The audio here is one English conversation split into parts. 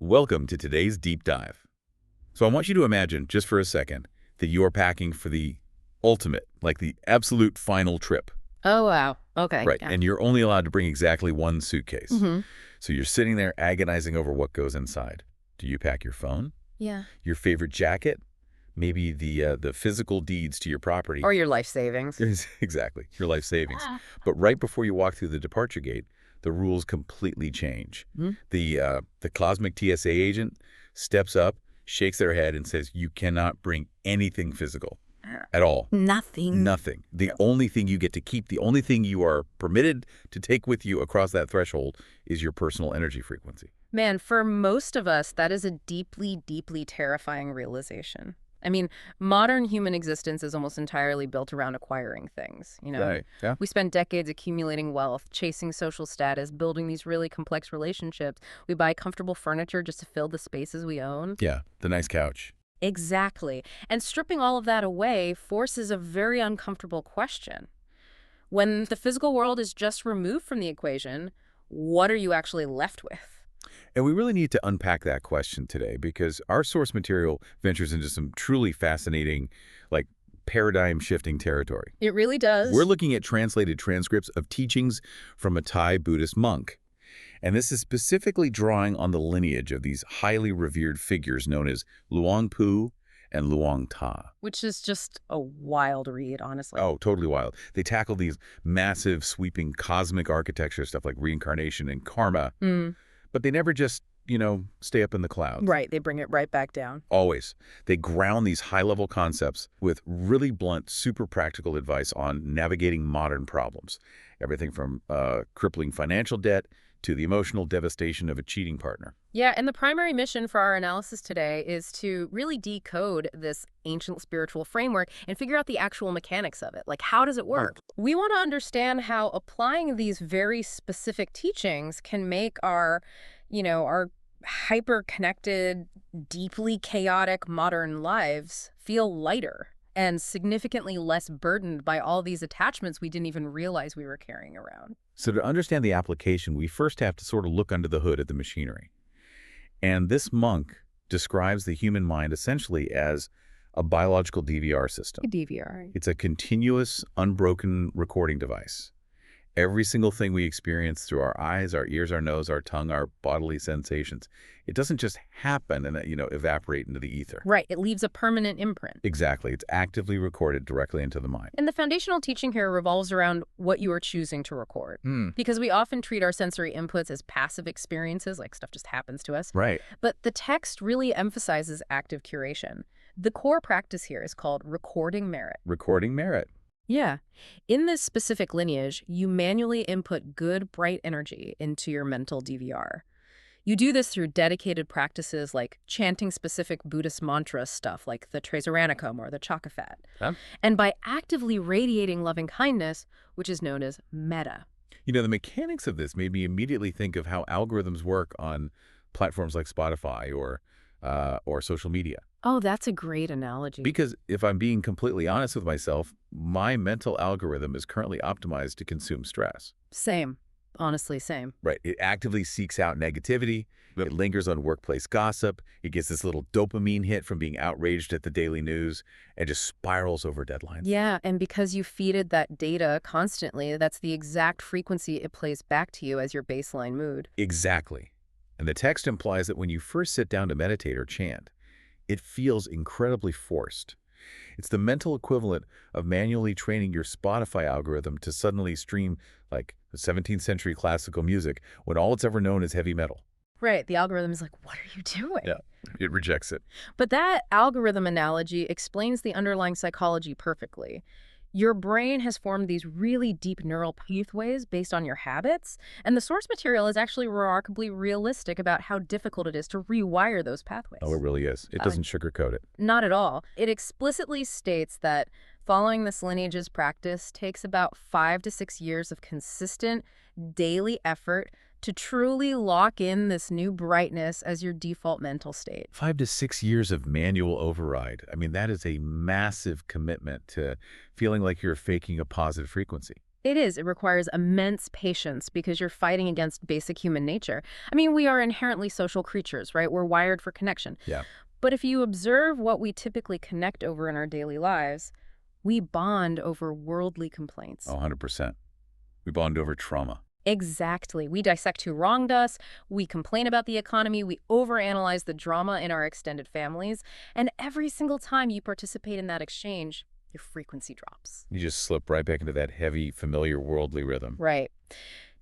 Welcome to today's deep dive. So I want you to imagine, just for a second, that you are packing for the ultimate, like the absolute final trip. Oh, wow. Okay. Right, Yeah. and you're only allowed to bring exactly one suitcase. Mm-hmm. So you're sitting there agonizing over what goes inside. Do you pack your phone, Yeah. your favorite jacket, maybe the physical deeds to your property? Or your life savings. Exactly, your life savings. Ah. But right before you walk through the departure gate, the rules completely change. Hmm? The cosmic TSA agent steps up, shakes their head, and says, you cannot bring anything physical at all. Nothing. Nothing. The only thing you get to keep, the only thing you are permitted to take with you across that threshold is your personal energy frequency. Man, for most of us, that is a deeply, deeply terrifying realization. I mean, modern human existence is almost entirely built around acquiring things, Right, yeah. We spend decades accumulating wealth, chasing social status, building these really complex relationships. We buy comfortable furniture just to fill the spaces we own. Yeah, the nice couch. Exactly. And stripping all of that away forces a very uncomfortable question. When the physical world is just removed from the equation, what are you actually left with? And we really need to unpack that question today because our source material ventures into some truly fascinating, like, paradigm-shifting territory. It really does. We're looking at translated transcripts of teachings from a Thai Buddhist monk. And this is specifically drawing on the lineage of these highly revered figures known as Luang Pu and Luang Ta. Which is just a wild read, honestly. Oh, totally wild. They tackle these massive, sweeping cosmic architecture stuff like reincarnation and karma, but they never just, stay up in the clouds. Right, they bring it right back down. Always. They ground these high-level concepts with really blunt, super practical advice on navigating modern problems. Everything from crippling financial debt to the emotional devastation of a cheating partner. Yeah, and the primary mission for our analysis today is to really decode this ancient spiritual framework and figure out the actual mechanics of it. Like, how does it work? We want to understand how applying these very specific teachings can make our hyper-connected, deeply chaotic modern lives feel lighter and significantly less burdened by all these attachments we didn't even realize we were carrying around. So to understand the application, we first have to sort of look under the hood at the machinery. And this monk describes the human mind essentially as a biological DVR system. A DVR. It's a continuous, unbroken recording device. Every single thing we experience through our eyes, our ears, our nose, our tongue, our bodily sensations, it doesn't just happen and, evaporate into the ether. Right. It leaves a permanent imprint. Exactly. It's actively recorded directly into the mind. And the foundational teaching here revolves around what you are choosing to record. Because we often treat our sensory inputs as passive experiences, like stuff just happens to us. Right. But the text really emphasizes active curation. The core practice here is called recording merit. Recording merit. Yeah. In this specific lineage, you manually input good, bright energy into your mental DVR. You do this through dedicated practices like chanting specific Buddhist mantra stuff like the Tresaranicum or the Chakafat. Huh? And by actively radiating loving kindness, which is known as metta. The mechanics of this made me immediately think of how algorithms work on platforms like Spotify or social media. Oh, that's a great analogy. Because if I'm being completely honest with myself, my mental algorithm is currently optimized to consume stress. Same. Honestly, same. Right. It actively seeks out negativity. It lingers on workplace gossip. It gets this little dopamine hit from being outraged at the daily news and just spirals over deadlines. Yeah, and because you feed it that data constantly, that's the exact frequency it plays back to you as your baseline mood. Exactly. And the text implies that when you first sit down to meditate or chant, it feels incredibly forced. It's the mental equivalent of manually training your Spotify algorithm to suddenly stream like 17th century classical music when all it's ever known is heavy metal. Right, the algorithm is like, what are you doing? Yeah, it rejects it. But that algorithm analogy explains the underlying psychology perfectly. Your brain has formed these really deep neural pathways based on your habits, and the source material is actually remarkably realistic about how difficult it is to rewire those pathways. Oh, it really is. It doesn't sugarcoat it. Not at all. It explicitly states that following this lineage's practice takes about 5 to 6 years of consistent daily effort to truly lock in this new brightness as your default mental state. 5 to 6 years of manual override. I mean, that is a massive commitment to feeling like you're faking a positive frequency. It is. It requires immense patience because you're fighting against basic human nature. I mean, we are inherently social creatures, right? We're wired for connection. Yeah. But if you observe what we typically connect over in our daily lives, we bond over worldly complaints. 100%. We bond over trauma. Exactly. We dissect who wronged us, we complain about the economy, we overanalyze the drama in our extended families, and every single time you participate in that exchange, your frequency drops. You just slip right back into that heavy, familiar, worldly rhythm. Right.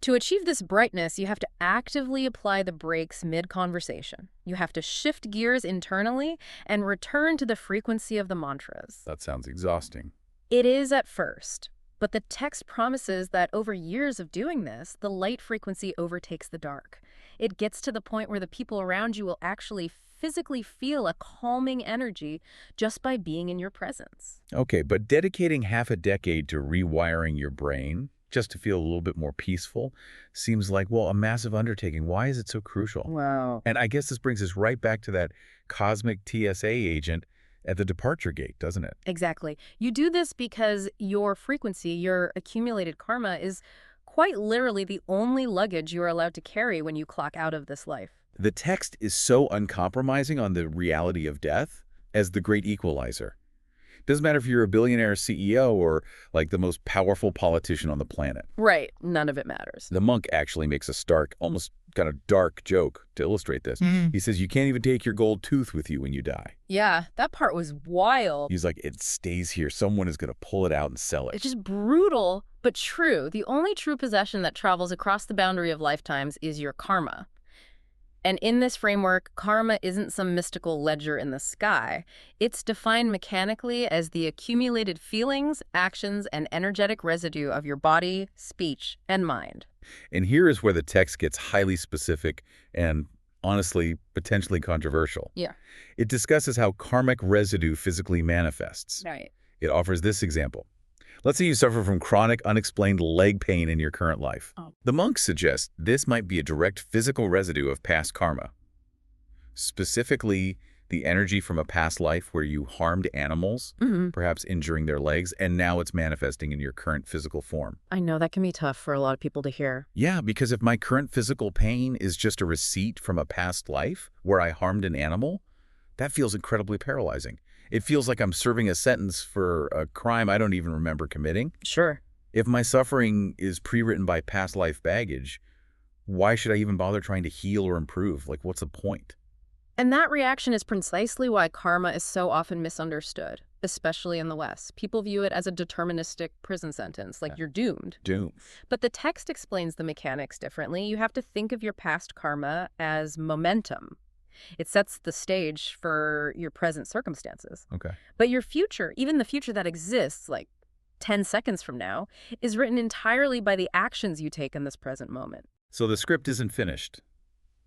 To achieve this brightness, you have to actively apply the brakes mid-conversation. You have to shift gears internally and return to the frequency of the mantras. That sounds exhausting. It is at first, but the text promises that over years of doing this, the light frequency overtakes the dark. It gets to the point where the people around you will actually physically feel a calming energy just by being in your presence. Okay, but dedicating half a decade to rewiring your brain just to feel a little bit more peaceful seems like, well, a massive undertaking. Why is it so crucial? Wow. And I guess this brings us right back to that cosmic TSA agent at the departure gate, doesn't it? Exactly. You do this because your frequency, your accumulated karma, is quite literally the only luggage you are allowed to carry when you clock out of this life. The text is so uncompromising on the reality of death as the great equalizer. Doesn't matter if you're a billionaire CEO or like the most powerful politician on the planet. Right. None of it matters. The monk actually makes a stark, almost kind of dark joke to illustrate this. He says, you can't even take your gold tooth with you when you die. Yeah, that part was wild. He's like, it stays here. Someone is going to pull it out and sell it. It's just brutal, but true. The only true possession that travels across the boundary of lifetimes is your karma. And in this framework, karma isn't some mystical ledger in the sky. It's defined mechanically as the accumulated feelings, actions, and energetic residue of your body, speech, and mind. And here is where the text gets highly specific and, honestly, potentially controversial. Yeah. It discusses how karmic residue physically manifests. Right. It offers this example. Let's say you suffer from chronic, unexplained leg pain in your current life. Oh. The monks suggest this might be a direct physical residue of past karma, specifically the energy from a past life where you harmed animals, perhaps injuring their legs, and now it's manifesting in your current physical form. I know that can be tough for a lot of people to hear. Yeah, because if my current physical pain is just a receipt from a past life where I harmed an animal, that feels incredibly paralyzing. It feels like I'm serving a sentence for a crime I don't even remember committing. Sure. If my suffering is pre-written by past life baggage, why should I even bother trying to heal or improve? Like, what's the point? And that reaction is precisely why karma is so often misunderstood, especially in the West. People view it as a deterministic prison sentence, like you're doomed. Doom. But the text explains the mechanics differently. You have to think of your past karma as momentum. It sets the stage for your present circumstances. Okay. But your future, even the future that exists, like 10 seconds from now, is written entirely by the actions you take in this present moment. So the script isn't finished.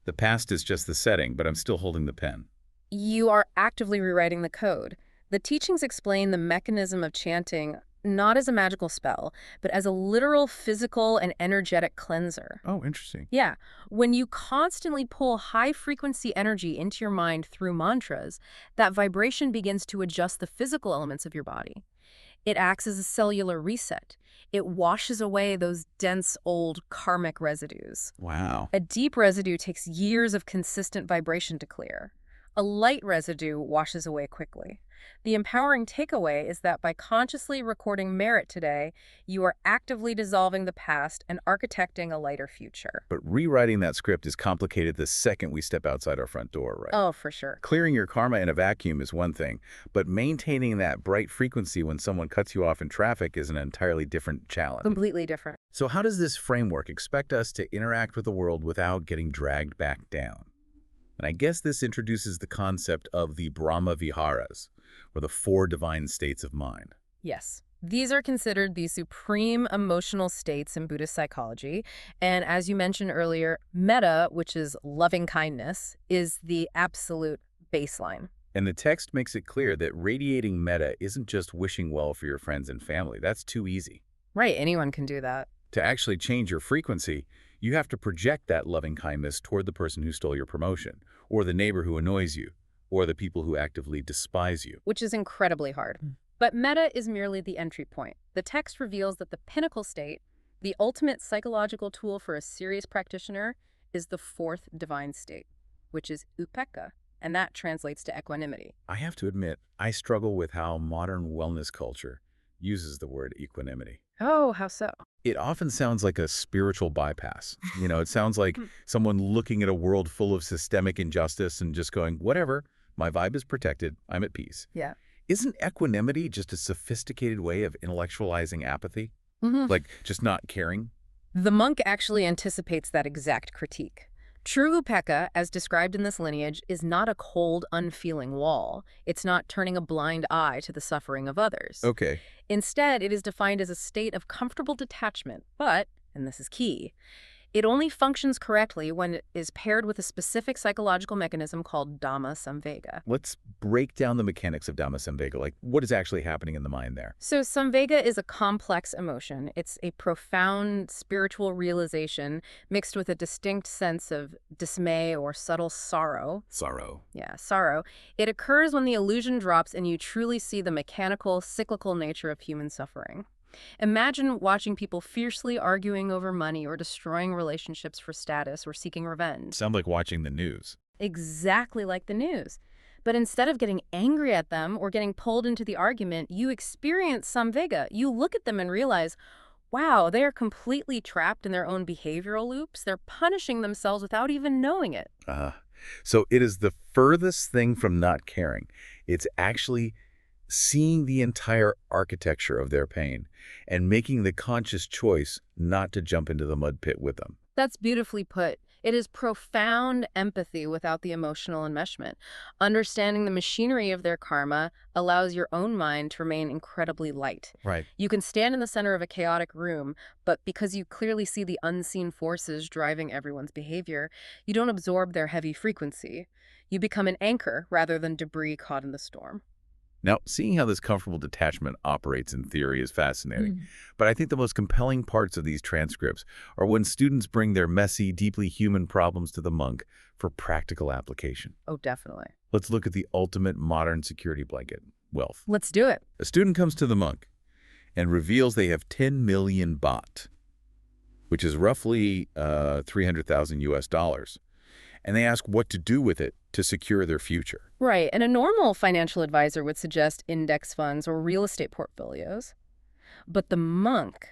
The past is just the setting, but I'm still holding the pen. You are actively rewriting the code. The teachings explain the mechanism of chanting not as a magical spell, but as a literal physical and energetic cleanser. Oh, interesting. Yeah, when you constantly pull high-frequency energy into your mind through mantras, that vibration begins to adjust the physical elements of your body. It acts as a cellular reset. It washes away those dense, old karmic residues. Wow. A deep residue takes years of consistent vibration to clear. A light residue washes away quickly. The empowering takeaway is that by consciously recording merit today, you are actively dissolving the past and architecting a lighter future. But rewriting that script is complicated the second we step outside our front door, right? Oh, for sure. Clearing your karma in a vacuum is one thing, but maintaining that bright frequency when someone cuts you off in traffic is an entirely different challenge. Completely different. So how does this framework expect us to interact with the world without getting dragged back down? And I guess this introduces the concept of the Brahma Viharas, or the four divine states of mind. Yes. These are considered the supreme emotional states in Buddhist psychology. And as you mentioned earlier, metta, which is loving kindness, is the absolute baseline. And the text makes it clear that radiating metta isn't just wishing well for your friends and family. That's too easy. Right, anyone can do that. To actually change your frequency, you have to project that loving kindness toward the person who stole your promotion, or the neighbor who annoys you, or the people who actively despise you. Which is incredibly hard. But meta is merely the entry point. The text reveals that the pinnacle state, the ultimate psychological tool for a serious practitioner, is the fourth divine state, which is upekkha, and that translates to equanimity. I have to admit, I struggle with how modern wellness culture uses the word equanimity. Oh, how so? It often sounds like a spiritual bypass. It sounds like someone looking at a world full of systemic injustice and just going, whatever, my vibe is protected, I'm at peace. Yeah. Isn't equanimity just a sophisticated way of intellectualizing apathy? hmm Like just not caring? The monk actually anticipates that exact critique. True upekkha, as described in this lineage, is not a cold, unfeeling wall. It's not turning a blind eye to the suffering of others. Okay. Instead, it is defined as a state of comfortable detachment, but, and this is key, it only functions correctly when it is paired with a specific psychological mechanism called Dhamma Samvega. Let's break down the mechanics of Dhammasamvega. Like, what is actually happening in the mind there? So Samvega is a complex emotion. It's a profound spiritual realization mixed with a distinct sense of dismay or subtle sorrow. Sorrow. Yeah, sorrow. It occurs when the illusion drops and you truly see the mechanical, cyclical nature of human suffering. Imagine watching people fiercely arguing over money or destroying relationships for status or seeking revenge. Sound like watching the news. Exactly like the news. But instead of getting angry at them or getting pulled into the argument, you experience samvega. You look at them and realize, wow, they are completely trapped in their own behavioral loops. They're punishing themselves without even knowing it. So it is the furthest thing from not caring. It's actually seeing the entire architecture of their pain and making the conscious choice not to jump into the mud pit with them. That's beautifully put. It is profound empathy without the emotional enmeshment. Understanding the machinery of their karma allows your own mind to remain incredibly light. Right. You can stand in the center of a chaotic room, but because you clearly see the unseen forces driving everyone's behavior, you don't absorb their heavy frequency. You become an anchor rather than debris caught in the storm. Now, seeing how this comfortable detachment operates in theory is fascinating, but I think the most compelling parts of these transcripts are when students bring their messy, deeply human problems to the monk for practical application. Oh, definitely. Let's look at the ultimate modern security blanket, wealth. Let's do it. A student comes to the monk and reveals they have 10 million baht, which is roughly 300,000 US dollars, and they ask what to do with it to secure their future. Right, and a normal financial advisor would suggest index funds or real estate portfolios. But the monk,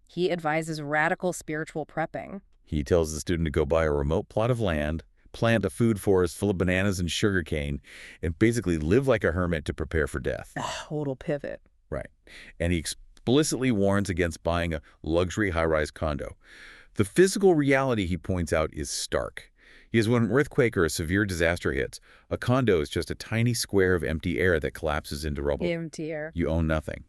he advises radical spiritual prepping. He tells the student to go buy a remote plot of land, plant a food forest full of bananas and sugarcane, and basically live like a hermit to prepare for death. Total pivot. Right. And he explicitly warns against buying a luxury high-rise condo. The physical reality, he points out, is stark. Because when an earthquake or a severe disaster hits, a condo is just a tiny square of empty air that collapses into rubble. Empty air. You own nothing.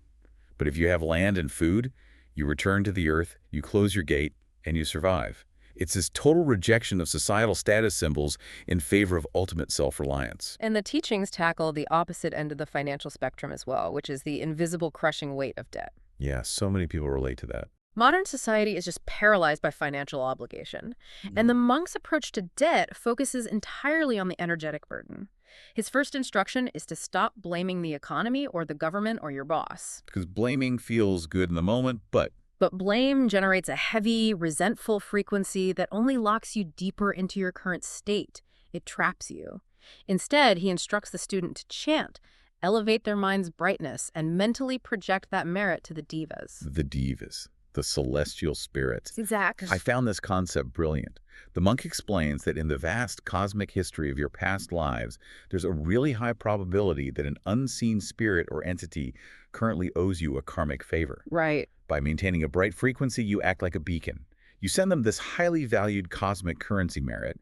But if you have land and food, you return to the earth, you close your gate, and you survive. It's this total rejection of societal status symbols in favor of ultimate self-reliance. And the teachings tackle the opposite end of the financial spectrum as well, which is the invisible crushing weight of debt. Yeah, so many people relate to that. Modern society is just paralyzed by financial obligation, and the monk's approach to debt focuses entirely on the energetic burden. His first instruction is to stop blaming the economy or the government or your boss. Because blaming feels good in the moment, but But blame generates a heavy, resentful frequency that only locks you deeper into your current state. It traps you. Instead, he instructs the student to chant, elevate their mind's brightness, and mentally project that merit to the divas. the divas, the celestial spirits. Exactly. I found this concept brilliant. The monk explains that in the vast cosmic history of your past lives, there's a really high probability that an unseen spirit or entity currently owes you a karmic favor. Right. By maintaining a bright frequency, you act like a beacon. You send them this highly valued cosmic currency merit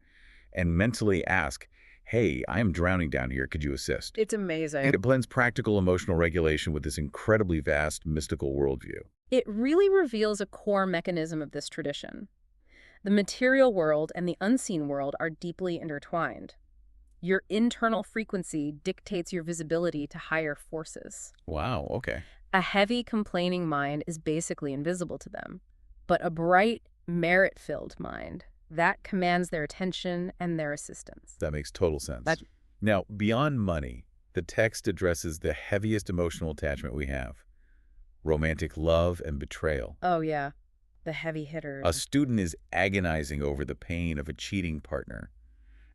and mentally ask, hey, I am drowning down here, could you assist? It's amazing. And it blends practical emotional regulation with this incredibly vast mystical worldview. It really reveals a core mechanism of this tradition. The material world and the unseen world are deeply intertwined. Your internal frequency dictates your visibility to higher forces. Wow, okay. A heavy, complaining mind is basically invisible to them, but a bright, merit-filled mind, that commands their attention and their assistance. That makes total sense. That- Now, beyond money, The text addresses the heaviest emotional attachment we have: romantic love and betrayal. Oh, yeah. The heavy A hitters. student is agonizing over the pain of a cheating partner,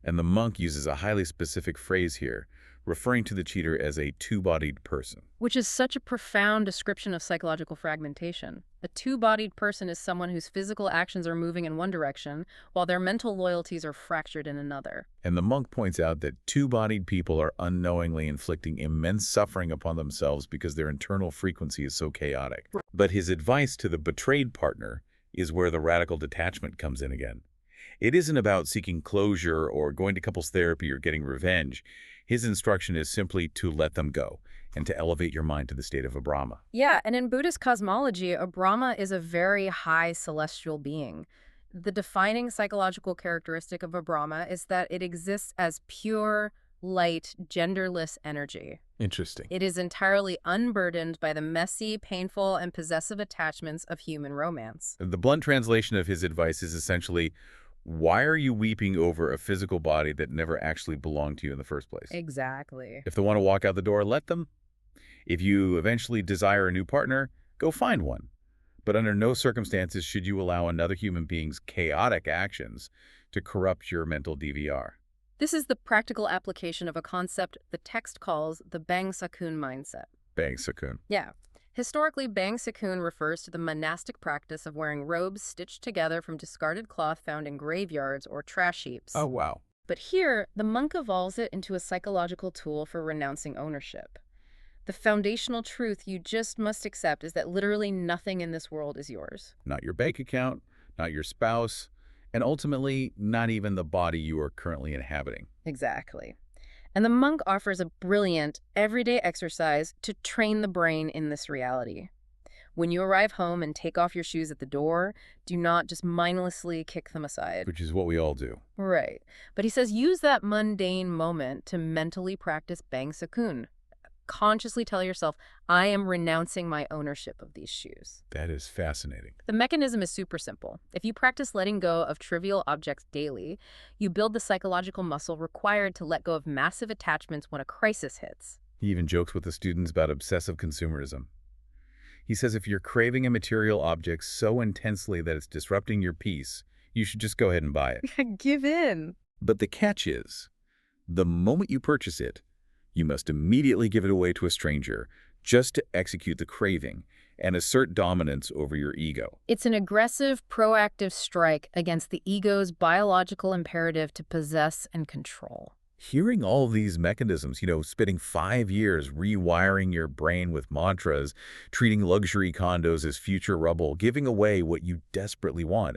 and the monk uses a highly specific phrase here, referring to the cheater as a two-bodied person. Which is such a profound description of psychological fragmentation. A two-bodied person is someone whose physical actions are moving in one direction, while their mental loyalties are fractured in another. And the monk points out that two-bodied people are unknowingly inflicting immense suffering upon themselves because their internal frequency is so chaotic. But his advice to the betrayed partner is where the radical detachment comes in again. It isn't about seeking closure or going to couples therapy or getting revenge. His instruction is simply to let them go and to elevate your mind to the state of a Brahma. Yeah, and in Buddhist cosmology, a Brahma is a very high celestial being. The defining psychological characteristic of a Brahma is that it exists as pure, light, genderless energy. Interesting. It is entirely unburdened by the messy, painful, and possessive attachments of human romance. The blunt translation of his advice is essentially, why are you weeping over a physical body that never actually belonged to you in the first place? Exactly. If they want to walk out the door, let them. If you eventually desire a new partner, go find one. But under no circumstances should you allow another human being's chaotic actions to corrupt your mental DVR. This is the practical application of a concept the text calls the Bang Sakun mindset. Bang, Sakun. Yeah. Historically, Bang Sakun refers to the monastic practice of wearing robes stitched together from discarded cloth found in graveyards or trash heaps. Oh, wow. But here, the monk evolves it into a psychological tool for renouncing ownership. The foundational truth you just must accept is that literally nothing in this world is yours. Not your bank account, not your spouse, and ultimately, not even the body you are currently inhabiting. Exactly. And the monk offers a brilliant, everyday exercise to train the brain in this reality. When you arrive home and take off your shoes at the door, do not just mindlessly kick them aside. Which is what we all do. Right. But he says use that mundane moment to mentally practice Bang Sakun. Consciously tell yourself, I am renouncing my ownership of these shoes. That is fascinating. The mechanism is super simple. If you practice letting go of trivial objects daily, you build the psychological muscle required to let go of massive attachments when a crisis hits. He even jokes with the students about obsessive consumerism. He says if you're craving a material object so intensely that it's disrupting your peace, you should just go ahead and buy it. Give in. But the catch is, the moment you purchase it, you must immediately give it away to a stranger just to execute the craving and assert dominance over your ego. It's an aggressive, proactive strike against the ego's biological imperative to possess and control. Hearing all of these mechanisms, spending 5 years rewiring your brain with mantras, treating luxury condos as future rubble, giving away what you desperately want,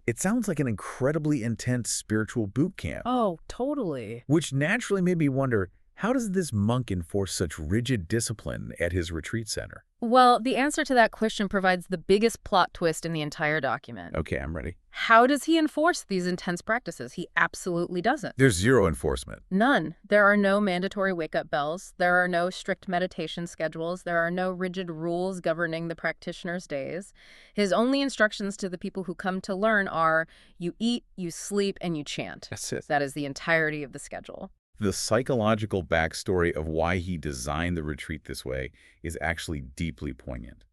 it sounds like an incredibly intense spiritual boot camp. Oh, totally. Which naturally made me wonder, how does this monk enforce such rigid discipline at his retreat center? Well, the answer to that question provides the biggest plot twist in the entire document. Okay, I'm ready. How does he enforce these intense practices? He absolutely doesn't. There's zero enforcement. None. There are no mandatory wake-up bells. There are no strict meditation schedules. There are no rigid rules governing the practitioner's days. His only instructions to the people who come to learn are, you eat, you sleep, and you chant. That's it. That is the entirety of the schedule. The psychological backstory of why he designed the retreat this way is actually deeply poignant.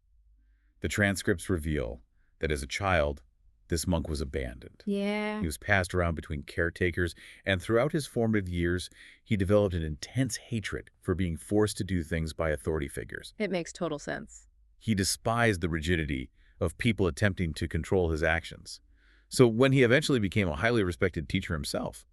The transcripts reveal that as a child, this monk was abandoned. Yeah. He was passed around between caretakers, and throughout his formative years, he developed an intense hatred for being forced to do things by authority figures. It makes total sense. He despised the rigidity of people attempting to control his actions. So when he eventually became a highly respected teacher himself,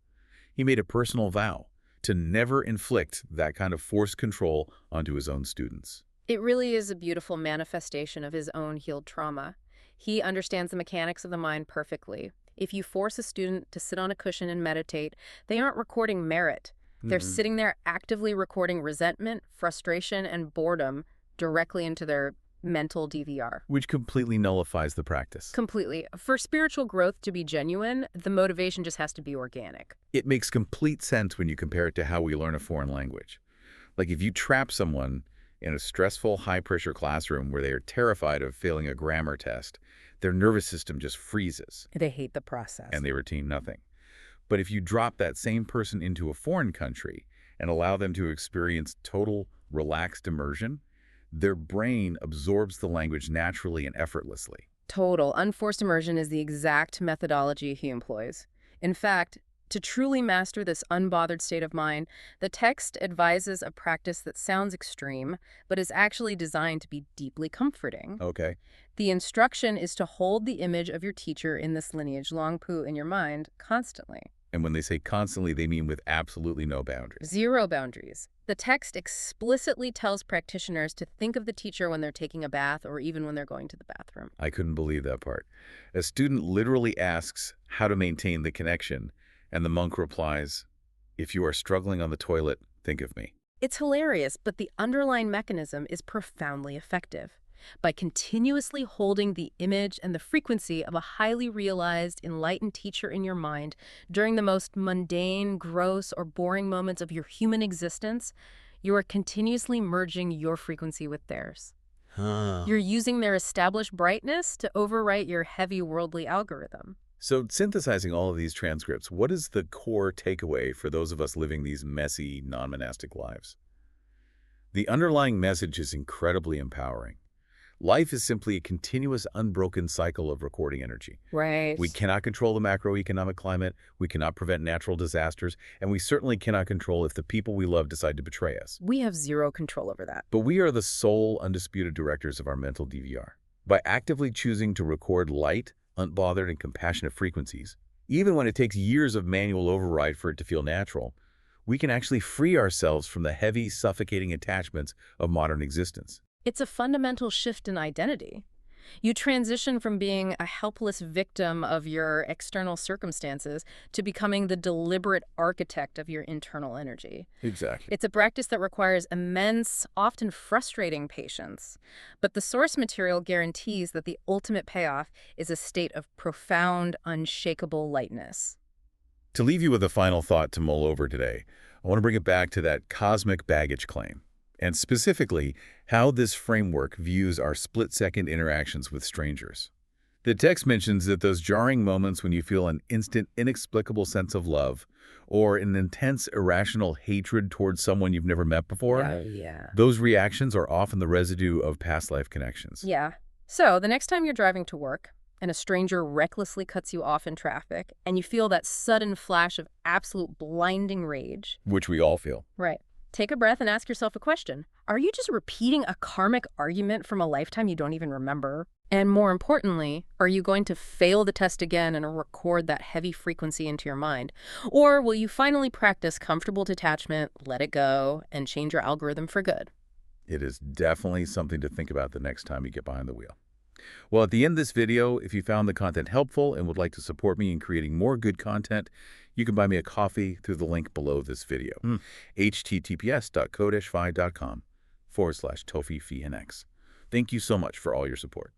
he made a personal vow to never inflict that kind of forced control onto his own students. It really is a beautiful manifestation of his own healed trauma. He understands the mechanics of the mind perfectly. If you force a student to sit on a cushion and meditate, they aren't recording merit. They're sitting there actively recording resentment, frustration, and boredom directly into their mental DVR. Which completely nullifies the practice. Completely. For spiritual growth to be genuine, the motivation just has to be organic. It makes complete sense when you compare it to how we learn a foreign language. Like if you trap someone in a stressful, high-pressure classroom where they are terrified of failing a grammar test, their nervous system just freezes. They hate the process. And they retain nothing. But if you drop that same person into a foreign country and allow them to experience total relaxed immersion, their brain absorbs the language naturally and effortlessly. Total unforced immersion is the exact methodology he employs. In fact, to truly master this unbothered state of mind, the text advises a practice that sounds extreme, but is actually designed to be deeply comforting. Okay. The instruction is to hold the image of your teacher in this lineage long pu in your mind constantly. And when they say constantly, they mean with absolutely no boundaries. Zero boundaries. The text explicitly tells practitioners to think of the teacher when they're taking a bath or even when they're going to the bathroom. I couldn't believe that part. A student literally asks how to maintain the connection, and the monk replies, "If you are struggling on the toilet, think of me." It's hilarious, but the underlying mechanism is profoundly effective. By continuously holding the image and the frequency of a highly realized, enlightened teacher in your mind during the most mundane, gross, or boring moments of your human existence, you are continuously merging your frequency with theirs. You're using their established brightness to overwrite your heavy worldly algorithm. So synthesizing all of these transcripts, what is the core takeaway for those of us living these messy, non-monastic lives? The underlying message is incredibly empowering. Life is simply a continuous, unbroken cycle of recording energy. Right. We cannot control the macroeconomic climate, we cannot prevent natural disasters, and we certainly cannot control if the people we love decide to betray us. We have zero control over that. But we are the sole, undisputed directors of our mental DVR. By actively choosing to record light, unbothered, and compassionate frequencies, even when it takes years of manual override for it to feel natural, we can actually free ourselves from the heavy, suffocating attachments of modern existence. It's a fundamental shift in identity. You transition from being a helpless victim of your external circumstances to becoming the deliberate architect of your internal energy. Exactly. It's a practice that requires immense, often frustrating patience. But the source material guarantees that the ultimate payoff is a state of profound, unshakable lightness. To leave you with a final thought to mull over today, I want to bring it back to that cosmic baggage claim, and specifically how this framework views our split-second interactions with strangers. The text mentions that those jarring moments when you feel an instant, inexplicable sense of love or an intense, irrational hatred towards someone you've never met before, Yeah. those reactions are often the residue of past life connections. Yeah. So the next time you're driving to work and a stranger recklessly cuts you off in traffic and you feel that sudden flash of absolute blinding rage. Which we all feel. Right. Take a breath and ask yourself a question. Are you just repeating a karmic argument from a lifetime you don't even remember? And more importantly, are you going to fail the test again and record that heavy frequency into your mind? Or will you finally practice comfortable detachment, let it go, and change your algorithm for good? It is definitely something to think about the next time you get behind the wheel. Well, at the end of this video, if you found the content helpful and would like to support me in creating more good content, you can buy me a coffee through the link below this video, https://ko-fi.com/TofiFNX. Thank you so much for all your support.